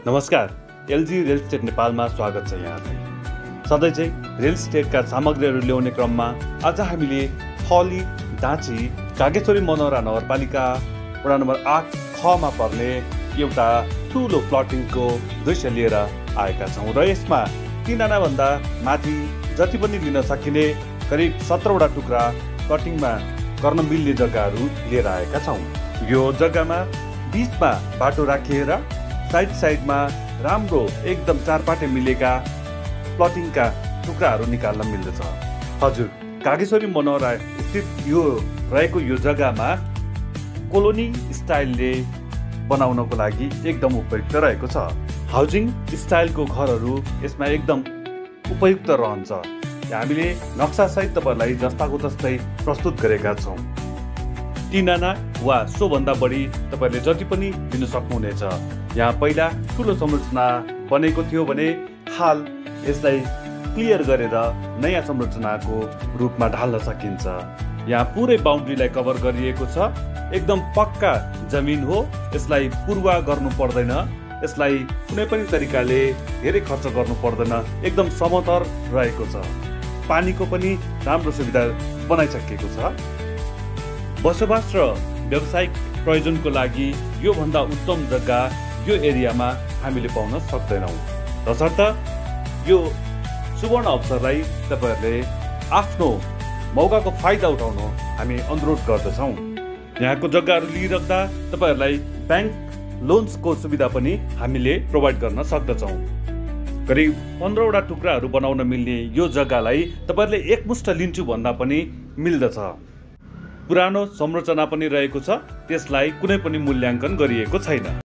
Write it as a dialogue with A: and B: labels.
A: नमस्कार, LG real estate नेपालमा स्वागत छ यहाँलाई। सधैँ चाहिँ रियल इस्टेटका सामग्रीहरू ल्याउने क्रममा आज हामीले थली, डाँची, कागेश्वरी मनोहरा नगरपालिका वडा नम्बर 8 खमा पर्ने एउटा ठुलो प्लटिङको दृश्य लिएर आएका छौँ र यसमा 3 आनाभन्दा माथि जति पनि लिन सकिने करिब 17वटा टुक्रा कटिङमा गर्न मिल्ने जग्गाहरू लिएर आएका छौँ। यो जग्गामा बीचमा बाटो राखिएर साइडमा राम्रो एकदम चारपाटे मिलेका प्लटिङका टुक्राहरू निकाल्न मिल्दछ। हजुर, कागेश्वरी मनोहरा स्थित यो रहेको यो जग्गामा कोलोनी स्टाइलले बनाउनको लागि एकदम उपयुक्त रहेको छ। हाउसिङ स्टाइलको घरहरू यसमा एकदम उपयुक्त रहन्छ। हामीले नक्सा सहित तपाईहरुलाई जस्ताको तस्तै प्रस्तुत गरेका छौँ। 3 आना वा सोभन्दा बढी तपाईहरुले जति पनि लिन सक्नुहुनेछ। यहाँ पहिला ठुलो संरचना बनेको थियो भने हाल यसलाई क्लियर गरेर नयाँ संरचनाको रूपमा ढाल्न सकिन्छ। यहाँ पुरै बाउन्ड्रीलाई कभर गरिएको छ। एकदम पक्का जमिन हो। यसलाई पूर्वा गर्नु पर्दैन। यसलाई कुनै पनि तरिकाले धेरै खर्च गर्नु पर्दैन। एकदम समतल रहेको छ। पानीको पनि राम्रो सुविधा बनाइसकेको छ। बसोबास र व्यावसायिक प्रयोजनको लागि यो भन्दा उत्तम जग्गा यो एरियामा हामीले पाउन सक्दैनौँ। तसर्थ यो सुवर्ण अवसरलाई तपाईहरुले आफ्नो मौकाको फाइदा उठाउन हामी अनुरोध गर्दछौँ। यहाँको जग्गाहरू लिइराख्दा तपाईहरुलाई ब्याङ्क लोन्सको सुविधा पनि हामीले प्रोभाइड गर्न सक्दछौँ। करिब 15वटा टुक्राहरू बनाउन मिल्ने यो जग्गालाई तपाईहरुले एकमुष्ट लिन्छु भन्दा पनि मिल्दछ। पुरानो संरचना पनि रहेको छ। त्यसलाई कुनै पनि मूल्याङ्कन गरिएको छैन।